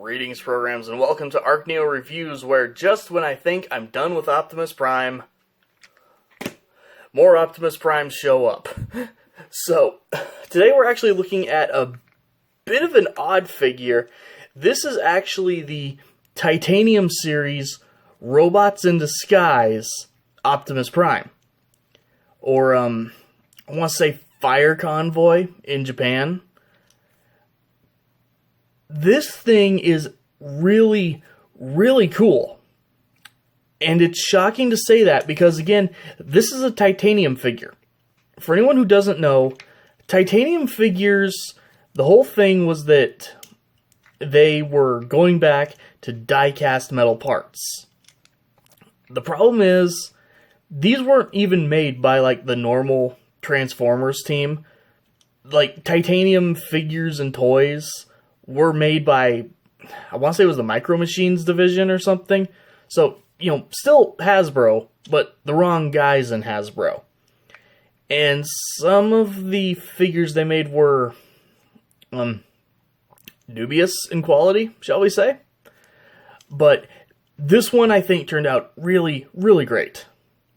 Greetings, programs, and welcome to ArcNeo Reviews, where just when I think I'm done with Optimus Prime, more Optimus Primes show up. So, today we're actually looking at a bit of an odd figure. This is actually the Titanium series Robots in Disguise Optimus Prime. Or, I want to say Fire Convoy in Japan. This thing is really, really cool. And it's shocking to say that because, again, this is a titanium figure. For anyone who doesn't know, titanium figures, the whole thing was that they were going back to die-cast metal parts. The problem is, these weren't even made by, like, the normal Transformers team. Like, titanium figures and toys were made by, I want to say it was the Micro Machines division or something. So, you know, still Hasbro, but the wrong guys in Hasbro. And some of the figures they made were dubious in quality, shall we say. But this one, I think, turned out really, really great.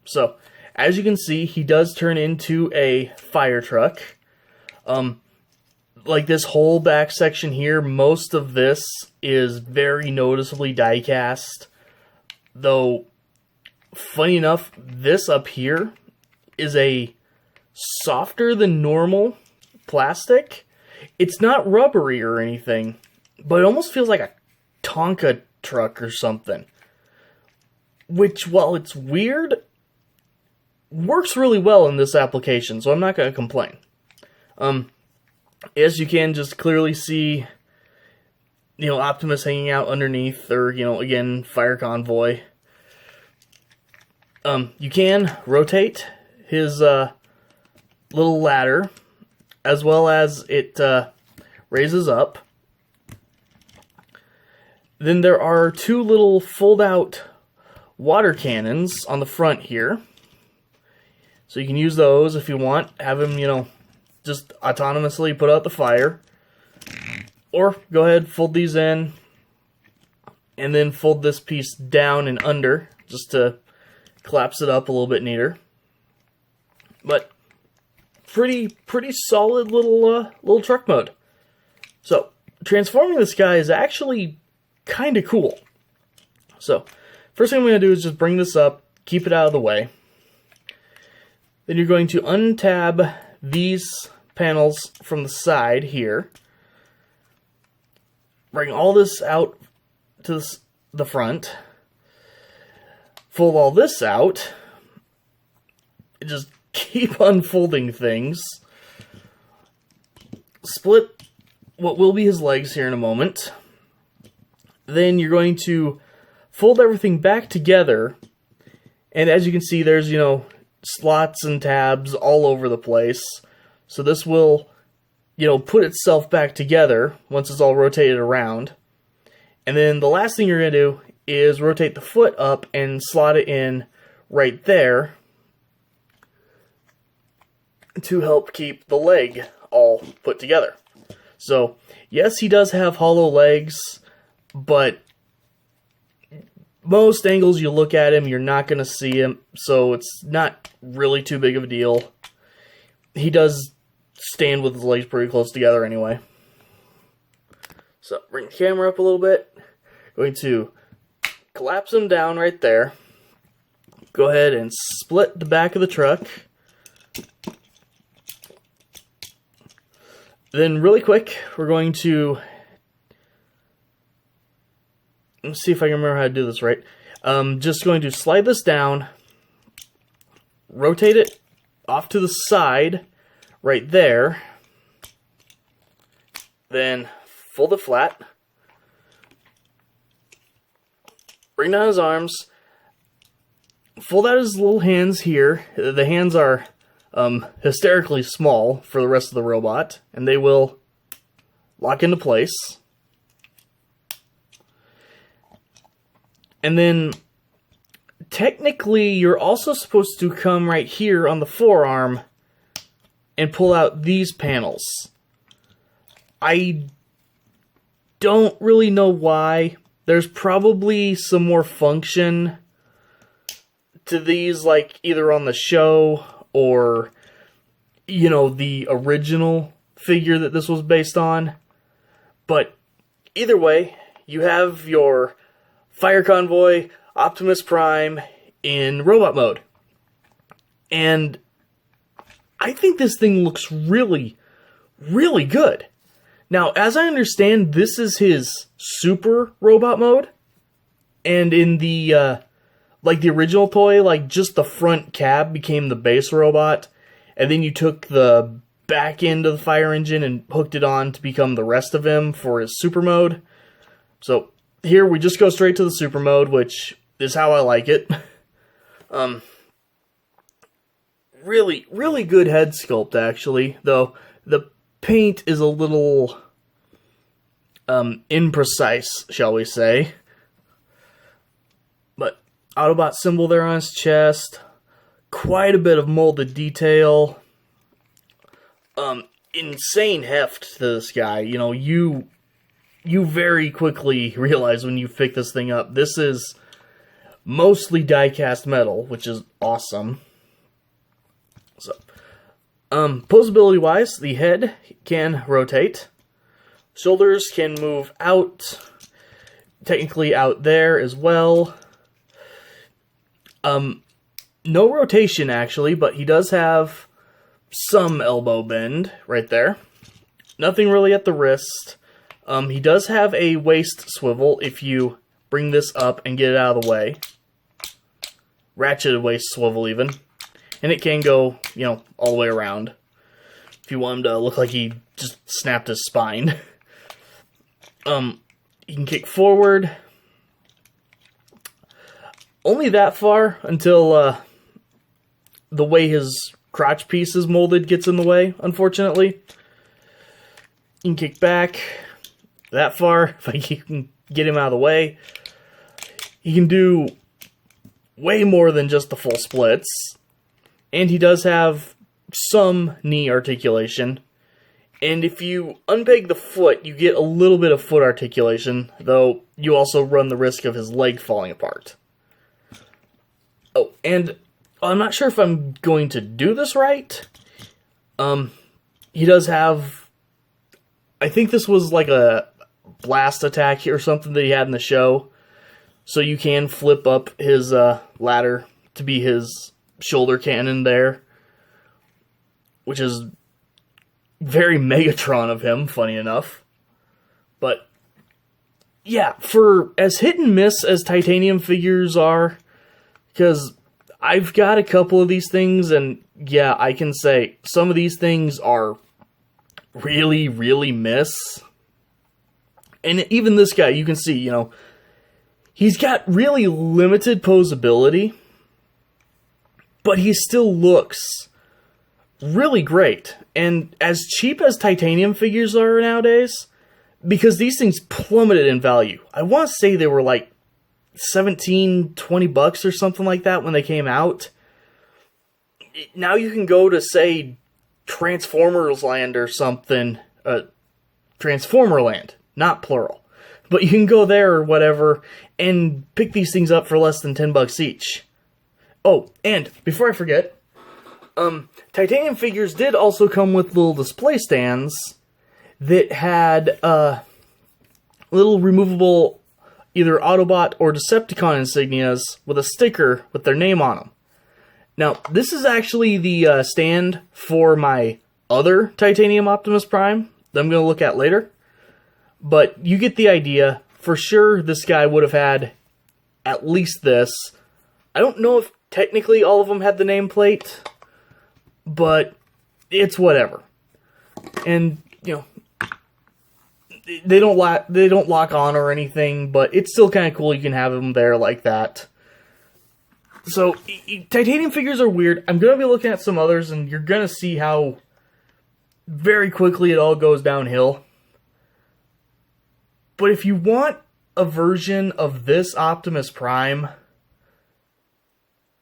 So, as you can see, he does turn into a fire truck. Like this whole back section here, most of this is very noticeably die-cast. Though, funny enough, this up here is a softer than normal plastic. It's not rubbery or anything, but it almost feels like a Tonka truck or something. Which, while it's weird, works really well in this application, so I'm not going to complain. As you can just clearly see, you know, Optimus hanging out underneath, or, you know, again, Fire Convoy. You can rotate his little ladder, as well as it raises up. Then there are two little fold-out water cannons on the front here. So you can use those if you want. Have him, you know, just autonomously put out the fire. Or go ahead, fold these in, and then fold this piece down and under, just to collapse it up a little bit neater. But pretty solid little truck mode. So transforming this guy is actually kind of cool. So first thing I'm going to do is just bring this up, keep it out of the way. Then you're going to untab these panels from the side here. Bring all this out to the front. Fold all this out. Just keep unfolding things. Split what will be his legs here in a moment. Then you're going to fold everything back together. And as you can see, there's, you know, slots and tabs all over the place. So this will, you know, put itself back together once it's all rotated around. And then the last thing you're going to do is rotate the foot up and slot it in right there to help keep the leg all put together. So, yes, he does have hollow legs, but most angles you look at him, you're not going to see him, so it's not really too big of a deal. He does stand with his legs pretty close together anyway. So, bring the camera up a little bit. Going to collapse him down right there. Go ahead and split the back of the truck. Then, really quick, we're going to... Let's see if I can remember how to do this right. Just going to slide this down, rotate it off to the side, right there. Then fold it flat. Bring down his arms. Fold out his little hands here. The hands are hysterically small for the rest of the robot, and they will lock into place. And then, technically, you're also supposed to come right here on the forearm and pull out these panels. I don't really know why. There's probably some more function to these, like either on the show or, you know, the original figure that this was based on. But either way, you have your Fire Convoy Optimus Prime in robot mode. And I think this thing looks really, really good. Now, as I understand, this is his super robot mode. And in the, like the original toy, like just the front cab became the base robot. And then you took the back end of the fire engine and hooked it on to become the rest of him for his super mode. So here we just go straight to the super mode, which is how I like it. Really, really good head sculpt, actually, though the paint is a little imprecise, shall we say. But Autobot symbol there on his chest, quite a bit of molded detail, insane heft to this guy. You know, you very quickly realize when you pick this thing up, this is mostly die-cast metal, which is awesome. So, posability-wise, the head can rotate. Shoulders can move out, technically out there as well. No rotation, actually, but he does have some elbow bend right there. Nothing really at the wrist. He does have a waist swivel if you bring this up and get it out of the way. Ratcheted waist swivel, even. And it can go, you know, all the way around. If you want him to look like he just snapped his spine. He can kick forward. Only that far until the way his crotch piece is molded gets in the way, unfortunately. You can kick back that far, if you can get him out of the way. He can do way more than just the full splits. And he does have some knee articulation. And if you unpeg the foot, you get a little bit of foot articulation, though you also run the risk of his leg falling apart. Oh, and I'm not sure if I'm going to do this right. He does have, I think this was like a blast attack or something that he had in the show. So you can flip up his ladder to be his shoulder cannon there, which is very Megatron of him, funny enough. But yeah, for as hit and miss as titanium figures are, because I've got a couple of these things, and yeah, I can say some of these things are really, really miss. And even this guy, you can see, you know, he's got really limited posability, but he still looks really great. And as cheap as titanium figures are nowadays, because these things plummeted in value. I want to say they were like $17-20 or something like that when they came out. Now you can go to, say, Transformers Land or something. Transformer Land, not plural. But you can go there or whatever and pick these things up for less than $10 each. Oh, and before I forget, titanium figures did also come with little display stands that had little removable either Autobot or Decepticon insignias with a sticker with their name on them. Now, this is actually the stand for my other titanium Optimus Prime that I'm going to look at later. But you get the idea. For sure, this guy would have had at least this. I don't know if technically all of them had the nameplate, but it's whatever. And, you know, they don't lock on or anything, but it's still kind of cool you can have them there like that. So, titanium figures are weird. I'm going to be looking at some others, and you're going to see how very quickly it all goes downhill. But if you want a version of this Optimus Prime,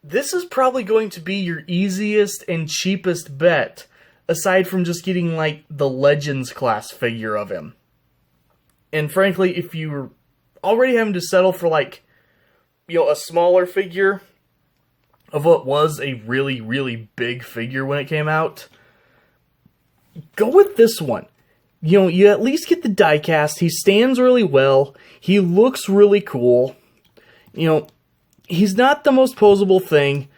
this is probably going to be your easiest and cheapest bet, aside from just getting, like, the Legends class figure of him. And frankly, if you're already having to settle for like, a smaller figure of what was a really, really big figure when it came out, go with this one. You at least get the diecast. He stands really well. He looks really cool. He's not the most posable thing,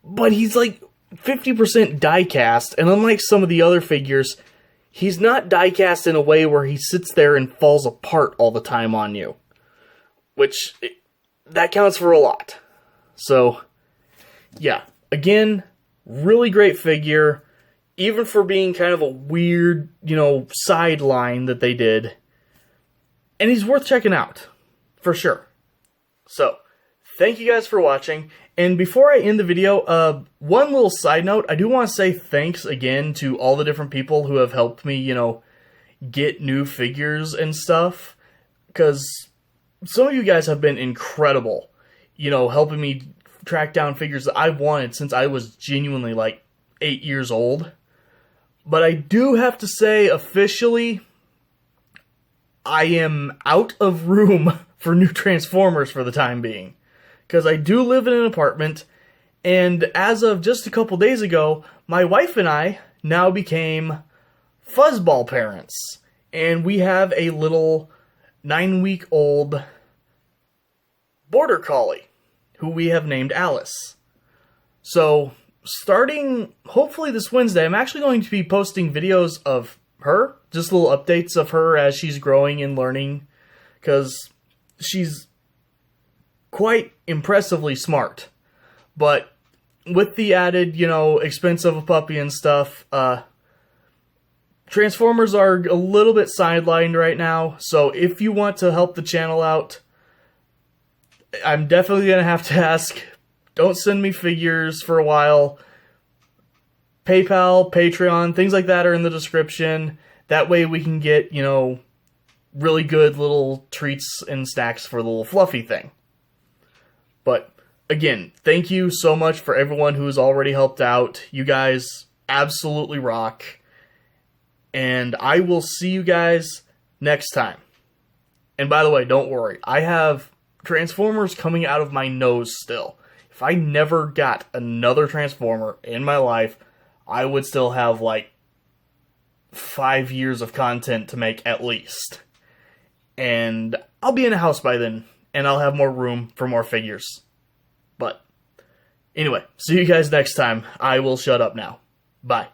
but he's like 50% diecast, and unlike some of the other figures, he's not diecast in a way where he sits there and falls apart all the time on you, which, that counts for a lot. So, yeah, again, really great figure, even for being kind of a weird, sideline that they did, and he's worth checking out, for sure. So, thank you guys for watching, and before I end the video, one little side note, I do want to say thanks again to all the different people who have helped me, get new figures and stuff, because some of you guys have been incredible, helping me track down figures that I've wanted since I was genuinely, 8 years old. But I do have to say, officially, I am out of room for new Transformers for the time being. Because I do live in an apartment, and as of just a couple days ago, my wife and I now became fuzzball parents. And we have a little 9-week-old border collie, who we have named Alice. So, starting hopefully this Wednesday, I'm actually going to be posting videos of her, just little updates of her as she's growing and learning, because she's quite impressively smart. But with the added, expense of a puppy and stuff, Transformers are a little bit sidelined right now, so if you want to help the channel out, I'm definitely going to have to ask, don't send me figures for a while. PayPal, Patreon, things like that are in the description. That way we can get, really good little treats and snacks for the little fluffy thing. But, again, thank you so much for everyone who has already helped out. You guys absolutely rock. And I will see you guys next time. And by the way, don't worry. I have Transformers coming out of my nose still. If I never got another Transformer in my life, I would still have 5 years of content to make at least. And I'll be in a house by then, and I'll have more room for more figures. But anyway, see you guys next time. I will shut up now. Bye.